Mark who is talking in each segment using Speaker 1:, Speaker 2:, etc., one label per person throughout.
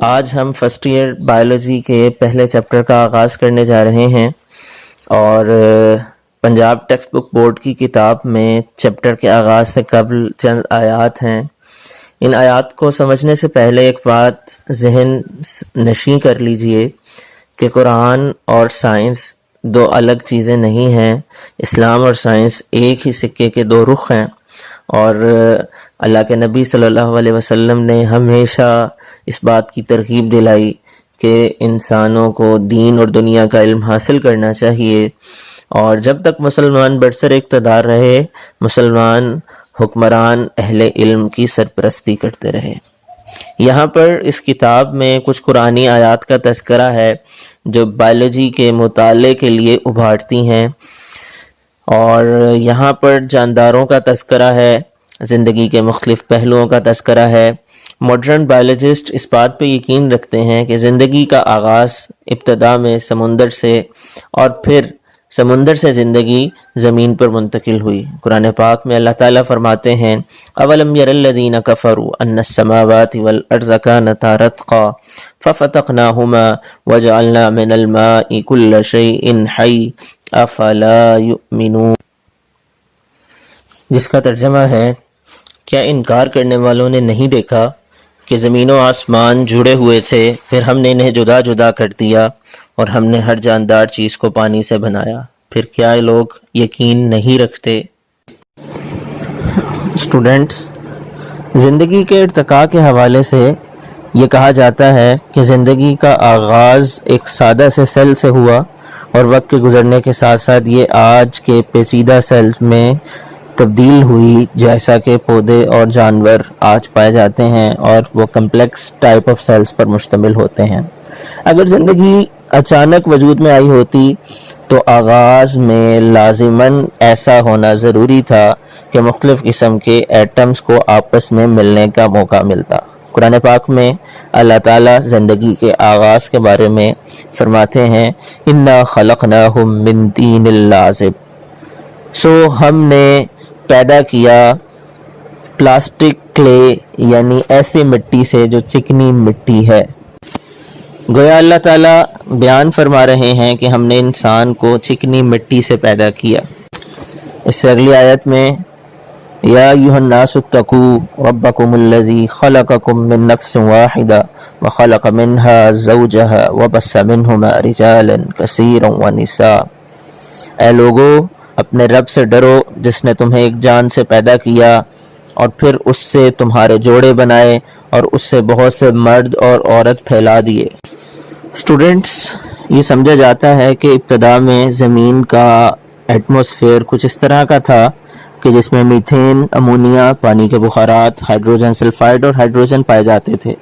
Speaker 1: آج ہم first year biology کے پہلے چیپٹر کا آغاز کرنے جا رہے ہیں اور پنجاب ٹیکسٹ بک بورڈ کی کتاب میں چیپٹر کے آغاز سے قبل چند آیات ہیں۔ ان آیات کو سمجھنے سے پہلے ایک بات ذہن نشیں کر لیجئے کہ قرآن اور سائنس دو الگ چیزیں نہیں ہیں۔ اسلام اور سائنس ایک ہی سکے کے دو رخ ہیں، اور اللہ کے نبی صلی اللہ علیہ وسلم نے ہمیشہ اس بات کی ترغیب دلائی کہ انسانوں کو دین اور دنیا کا علم حاصل کرنا چاہیے، اور جب تک مسلمان برسر اقتدار رہے مسلمان حکمران اہل علم کی سرپرستی کرتے رہے۔ یہاں پر اس کتاب میں کچھ قرآنی آیات کا تذکرہ ہے جو بایولوجی کے مطالعے کے لیے ابھارتی ہیں، اور یہاں پر جانداروں کا تذکرہ ہے، زندگی کے مختلف پہلوؤں کا تذکرہ ہے۔ ماڈرن بایولوجسٹ اس بات پہ یقین رکھتے ہیں کہ زندگی کا آغاز ابتدا میں سمندر سے، اور پھر سمندر سے زندگی زمین پر منتقل ہوئی۔ قرآن پاک میں اللہ تعالیٰ فرماتے ہیں اولم یر الذین کفروا ان السماوات والارض کانتا رتقا ففتقناہما وجعلنا من الماء کل شیء حی افلا یؤمنون، جس کا ترجمہ ہے کیا انکار کرنے والوں نے نہیں دیکھا کہ زمین و آسمان جڑے ہوئے تھے، پھر ہم نے انہیں جدا جدا کر دیا اور ہم نے ہر جاندار چیز کو پانی سے بنایا، پھر کیا لوگ یقین نہیں رکھتے؟ اسٹوڈنٹس، زندگی کے ارتقاء کے حوالے سے یہ کہا جاتا ہے کہ زندگی کا آغاز ایک سادہ سے سیل سے ہوا، اور وقت کے گزرنے کے ساتھ ساتھ یہ آج کے پیچیدہ سیلز میں تبدیل ہوئی، جیسا کہ پودے اور جانور آج پائے جاتے ہیں، اور وہ کمپلیکس ٹائپ آف سیلز پر مشتمل ہوتے ہیں۔ اگر زندگی اچانک وجود میں آئی ہوتی تو آغاز میں لازماً ایسا ہونا ضروری تھا کہ مختلف قسم کے ایٹمز کو آپس میں ملنے کا موقع ملتا۔ قرآن پاک میں اللہ تعالیٰ زندگی کے آغاز کے بارے میں فرماتے ہیں اِنَّا خَلَقْنَاهُم مِّن طِینٍ لَازِب، ہم نے پیدا کیا پلاسٹک کلے، یعنی ایسی مٹی سے جو چکنی مٹی ہے۔ گویا اللہ تعالیٰ بیان فرما رہے ہیں کہ ہم نے انسان کو چکنی مٹی سے پیدا کیا۔ اس سے اگلی آیت میں یا ایھا الناس اتقوا ربکم الذی خلقکم من نفس واحدہ وخلق منها زوجها وبث منہما رجالا کثیرا ونساء، اے لوگو اپنے رب سے ڈرو جس نے تمہیں ایک جان سے پیدا کیا اور پھر اس سے تمہارے جوڑے بنائے اور اس سے بہت سے مرد اور عورت پھیلا دیے۔ اسٹوڈنٹس، یہ سمجھا جاتا ہے کہ ابتدا میں زمین کا ایٹماسفیئر کچھ اس طرح کا تھا کہ جس میں میتھین، امونیا، پانی کے بخارات، ہائیڈروجن سلفائڈ اور ہائیڈروجن پائے جاتے تھے۔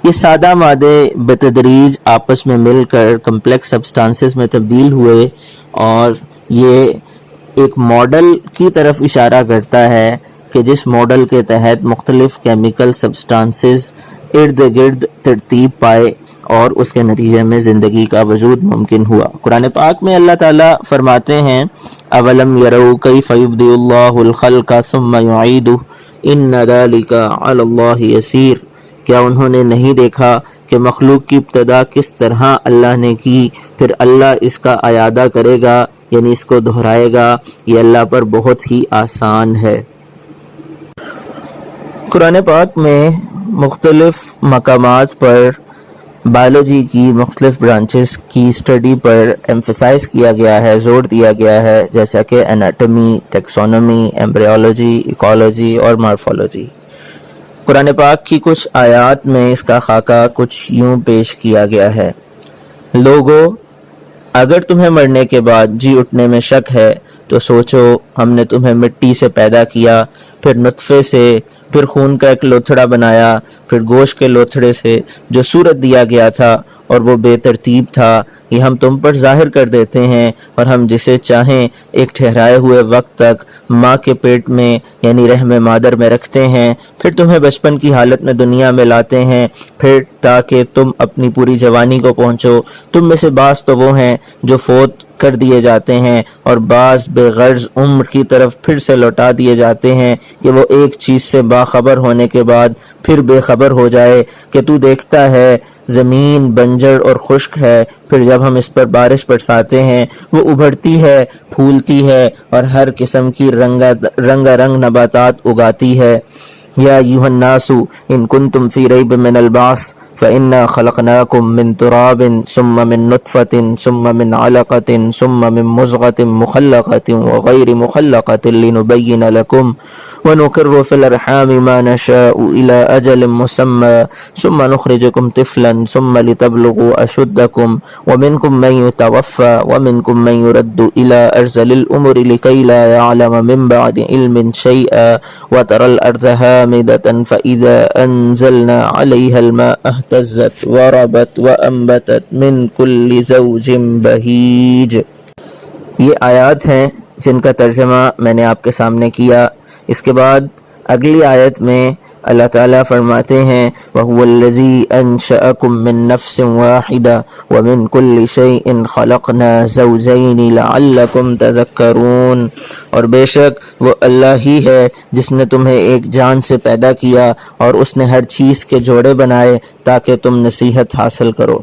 Speaker 1: یہ سادہ مادے بتدریج آپس میں مل کر کمپلیکس سبسٹانسز میں تبدیل ہوئے، اور یہ ایک ماڈل کی طرف اشارہ کرتا ہے کہ جس ماڈل کے تحت مختلف کیمیکل سبسٹانسز ارد گرد ترتیب پائے اور اس کے نتیجے میں زندگی کا وجود ممکن ہوا۔ قرآن پاک میں اللہ تعالیٰ فرماتے ہیں اولم یروا کیف یبدئ اللہ الخلق ثم یعیدہ ان ذلک علی اللہ یسیر، کیا انہوں نے نہیں دیکھا کہ مخلوق کی ابتدا کس طرح اللہ نے کی، پھر اللہ اس کا اعادہ کرے گا، یعنی اس کو دہرائے گا، یہ اللہ پر بہت ہی آسان ہے۔ قرآن پاک میں مختلف مقامات پر بایولوجی کی مختلف برانچز کی اسٹڈی پر ایمفسائز کیا گیا ہے، زور دیا گیا ہے، جیسا کہ اناٹمی، ٹیکسونومی، ایمبریولوجی، ایکولوجی اور مارفولوجی۔ قرآن پاک کی کچھ آیات میں اس کا خاکہ کچھ یوں پیش کیا گیا ہے، لوگو اگر تمہیں مرنے کے بعد جی اٹھنے میں شک ہے تو سوچو ہم نے تمہیں مٹی سے پیدا کیا، پھر نطفے سے، پھر خون کا ایک لوتھڑا بنایا، پھر گوشت کے لوتھڑے سے جو صورت دیا گیا تھا اور وہ بے ترتیب تھا، یہ ہم تم پر ظاہر کر دیتے ہیں، اور ہم جسے چاہیں ایک ٹھہرائے ہوئے وقت تک ماں کے پیٹ میں یعنی رحم مادر میں رکھتے ہیں، پھر تمہیں بچپن کی حالت میں دنیا میں لاتے ہیں، پھر تاکہ تم اپنی پوری جوانی کو پہنچو۔ تم میں سے بعض تو وہ ہیں جو فوت کر دیے جاتے ہیں، اور بعض بے غرض عمر کی طرف پھر سے لوٹا دیے جاتے ہیں کہ وہ ایک چیز سے باخبر ہونے کے بعد پھر بے خبر ہو جائے کہ تو دیکھتا ہے زمین بنجر اور خشک ہے، پھر جب ہم اس پر بارش برساتے ہیں وہ ابھرتی ہے، پھولتی ہے اور ہر قسم کی رنگا رنگ نباتات اگاتی ہے۔ یا ایھا الناس ان کنتم فی ریب من البعث فإنا خلقناکم من تراب ثم من نطفة ثم من علقة ثم من مضغة مخلقة وغیر مخلقة لنبین لکم ونقر في الأرحام ما نشاء إلى أجل مسمى ثم نخرجكم طفلا ثم لتبلغوا أشدكم ومنكم من يتوفى ومنكم من يرد إلى أرذل الأمور لكي لا يعلم من بعد علم شيئا وترى الأرض هامدة فإذا أنزلنا عليها الماء اهتزت وربت وأنبتت من كل زوج بهيج۔ یہ آیات ہیں جن کا ترجمہ میں نے آپ کے سامنے کیا۔ اس کے بعد اگلی آیت میں اللہ تعالیٰ فرماتے ہیں وَهُوَ الَّذِي أَنشَأَكُم مِّن نَّفْسٍ وَاحِدَةٍ وَمِن كُلِّ شَيْءٍ خَلَقْنَا زَوْجَيْنِ لَعَلَّكُمْ تَذَكَّرُونَ، اور بے شک وہ اللہ ہی ہے جس نے تمہیں ایک جان سے پیدا کیا اور اس نے ہر چیز کے جوڑے بنائے تاکہ تم نصیحت حاصل کرو۔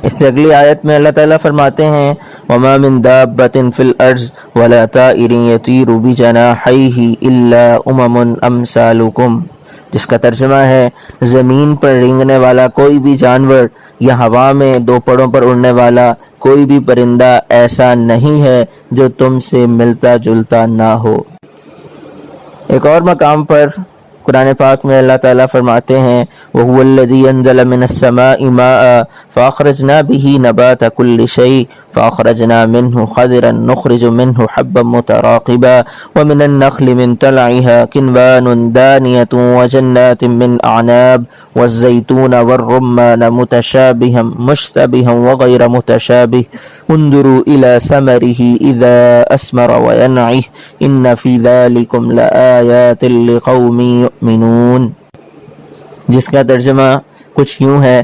Speaker 1: اس سے اگلی آیت میں اللہ تعالیٰ فرماتے ہیں وَمَا مِن دَابَّةٍ فِي الْأَرْضِ وَلَا طَائِرٍ يَطِيرُ بِجَنَاحَيْهِ إِلَّا أُمَمٌ أَمْثَالُكُمْ، جس کا ترجمہ ہے زمین پر رینگنے والا کوئی بھی جانور یا ہوا میں دو پڑوں پر اڑنے والا کوئی بھی پرندہ ایسا نہیں ہے جو تم سے ملتا جلتا نہ ہو۔ ایک اور مقام پر قرآن پاک میں اللہ تعالیٰ فرماتے ہیں وَهُوَ الَّذِي أَنزَلَ مِنَ السَّمَاءِ مَاءً فَأَخْرَجْنَا بِهِ نَبَاتَ كُلِّ شَيْءٍ فَأَخْرَجْنَا مِنْهُ خَضِرًا نُخْرِجُ مِنْهُ حَبًّا مُتَرَاقِبًا وَمِنَ النَّخْلِ مِنْ طَلْعِهَا كِنْوَانٌ دَانِيَةٌ وَجَنَّاتٍ مِنْ أَعْنَابٍ وَالزَّيْتُونَ وَالرُّمَّانَ مُتَشَابِهًا مُشْتَبِهًا وَغَيْرَ مُتَشَابِهٍ انظُرُوا إِلَى ثَمَرِهِ إِذَا أَثْمَرَ وَيَنْعِهِ إِنَّ فِي ذَلِكُمْ لَآيَاتٍ لِقَوْمٍ یؤمنون، جس کا ترجمہ کچھ یوں ہے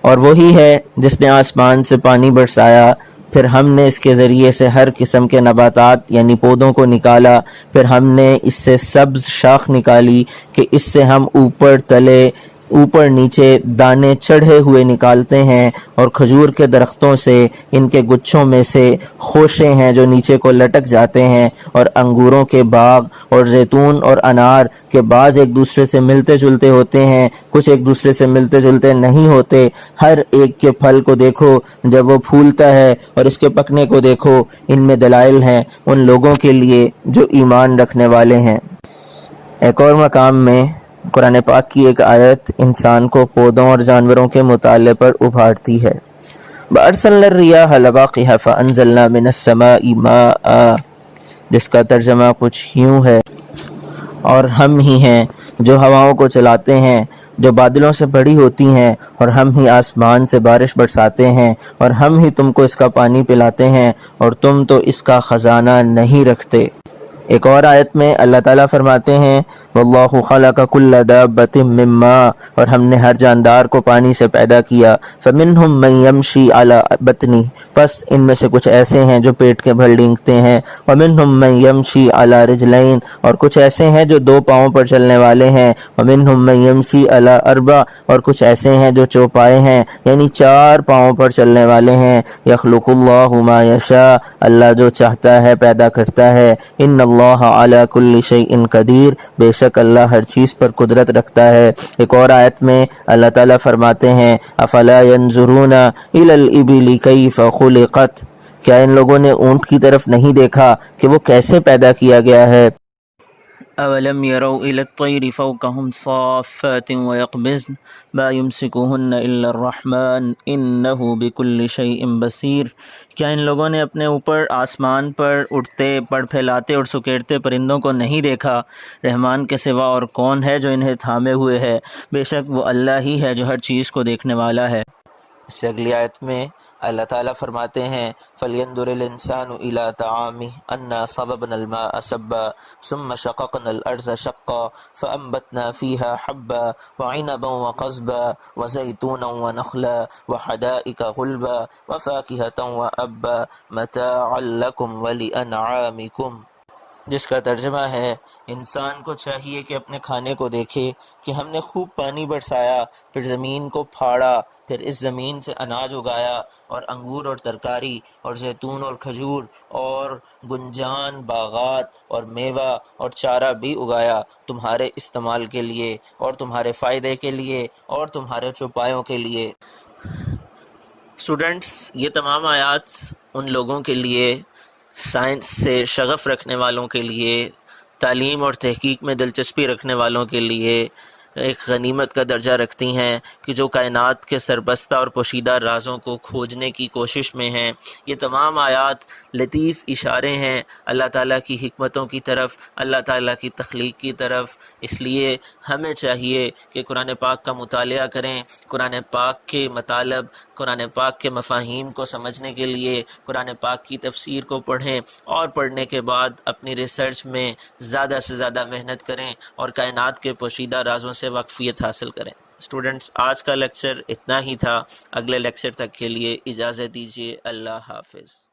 Speaker 1: اور وہی ہے جس نے آسمان سے پانی برسایا، پھر ہم نے اس کے ذریعے سے ہر قسم کے نباتات یعنی پودوں کو نکالا، پھر ہم نے اس سے سبز شاخ نکالی کہ اس سے ہم اوپر نیچے دانے چڑھے ہوئے نکالتے ہیں، اور کھجور کے درختوں سے ان کے گچھوں میں سے خوشے ہیں جو نیچے کو لٹک جاتے ہیں، اور انگوروں کے باغ اور زیتون اور انار کے بعض ایک دوسرے سے ملتے جلتے ہوتے ہیں، کچھ ایک دوسرے سے ملتے جلتے نہیں ہوتے۔ ہر ایک کے پھل کو دیکھو جب وہ پھولتا ہے اور اس کے پکنے کو دیکھو، ان میں دلائل ہیں ان لوگوں کے لیے جو ایمان رکھنے والے ہیں۔ ایک اور مقام میں قرآن پاک کی ایک آیت انسان کو پودوں اور جانوروں کے مطالعے پر ابھارتی ہے وَأَرْسَلْنَا الرِّيَاحَ لَوَاقِحَ فَأَنزَلْنَا مِنَ السَّمَاءِ مَاءً، جس کا ترجمہ کچھ یوں ہے اور ہم ہی ہیں جو ہواؤں کو چلاتے ہیں جو بادلوں سے بڑی ہوتی ہیں، اور ہم ہی آسمان سے بارش برساتے ہیں، اور ہم ہی تم کو اس کا پانی پلاتے ہیں اور تم تو اس کا خزانہ نہیں رکھتے۔ ایک اور آیت میں اللہ تعالیٰ فرماتے ہیں واللہ خلق کل دابۃ من ماء، اور ہم نے ہر جاندار کو پانی سے پیدا کیا، فمنہم من یمشی علی بطنہ، پس ان میں سے کچھ ایسے ہیں جو پیٹ کے بھر ڈینگتے ہیں، ومنہم من یمشی علی رجلین، اور کچھ ایسے ہیں جو دو پاؤں پر چلنے والے ہیں، ومنہم من یمشی علی اربع، اور کچھ ایسے ہیں جو چوپائے ہیں یعنی چار پاؤں پر چلنے والے ہیں۔ یخلق اللہ ما یشاء، اللہ جو چاہتا ہے پیدا کرتا ہے، ان اللہ علی کل شیء قدیر، بے شک اللہ ہر چیز پر قدرت رکھتا ہے۔ ایک اور آیت میں اللہ تعالیٰ فرماتے ہیں افلا ینظرون الی الابل کیف خلقت، کیا ان لوگوں نے اونٹ کی طرف نہیں دیکھا کہ وہ کیسے پیدا کیا گیا ہے؟ اولم يروا الى الطير فوقهم صافات ويقبضن ما يمسكهن الا الرحمن انه بكل شيء بصير، کیا ان لوگوں نے اپنے اوپر آسمان پر اڑتے پر پھیلاتے اور سکیڑتے پرندوں کو نہیں دیکھا؟ رحمان کے سوا اور کون ہے جو انہیں تھامے ہوئے ہے؟ بے شک وہ اللہ ہی ہے جو ہر چیز کو دیکھنے والا ہے۔ اس سے اگلی آیت میں اللہ تعالیٰ فرماتے ہیں فَلْيَنْظُرِ الْإِنسَانُ إِلَىٰ طَعَامِهِ أَنَّا صَبَبْنَا الْمَاءَ صَبًّا ثُمَّ شَقَقْنَا الْأَرْضَ شَقًّا فَأَنبَتْنَا فِيهَا حَبًّا وَعِنَبًا وَقَضْبًا وَزَيْتُونًا وَنَخْلًا وَحَدَائِقَ غُلْبًا وَفَاكِهَةً وَأَبًّا مَتَاعًا لَكُمْ وَلِأَنْعَامِكُمْ، جس کا ترجمہ ہے انسان کو چاہیے کہ اپنے کھانے کو دیکھے کہ ہم نے خوب پانی برسایا، پھر زمین کو پھاڑا، پھر اس زمین سے اناج اگایا اور انگور اور ترکاری اور زیتون اور کھجور اور گنجان باغات اور میوہ اور چارہ بھی اگایا تمہارے استعمال کے لیے اور تمہارے فائدے کے لیے اور تمہارے چوپایوں کے لیے۔ اسٹوڈنٹس، یہ تمام آیات ان لوگوں کے لیے، سائنس سے شغف رکھنے والوں کے لیے، تعلیم اور تحقیق میں دلچسپی رکھنے والوں کے لیے ایک غنیمت کا درجہ رکھتی ہیں کہ جو کائنات کے سربستہ اور پوشیدہ رازوں کو کھوجنے کی کوشش میں ہیں۔ یہ تمام آیات لطیف اشارے ہیں اللہ تعالیٰ کی حکمتوں کی طرف، اللہ تعالیٰ کی تخلیق کی طرف۔ اس لیے ہمیں چاہیے کہ قرآن پاک کا مطالعہ کریں، قرآن پاک کے مطالب، قرآن پاک کے مفاہیم کو سمجھنے کے لیے قرآن پاک کی تفسیر کو پڑھیں، اور پڑھنے کے بعد اپنی ریسرچ میں زیادہ سے زیادہ محنت کریں اور کائنات کے پوشیدہ رازوں سے واقفیت حاصل کریں۔ اسٹوڈنٹس، آج کا لیکچر اتنا ہی تھا، اگلے لیکچر تک کے لیے اجازت دیجیے، اللہ حافظ۔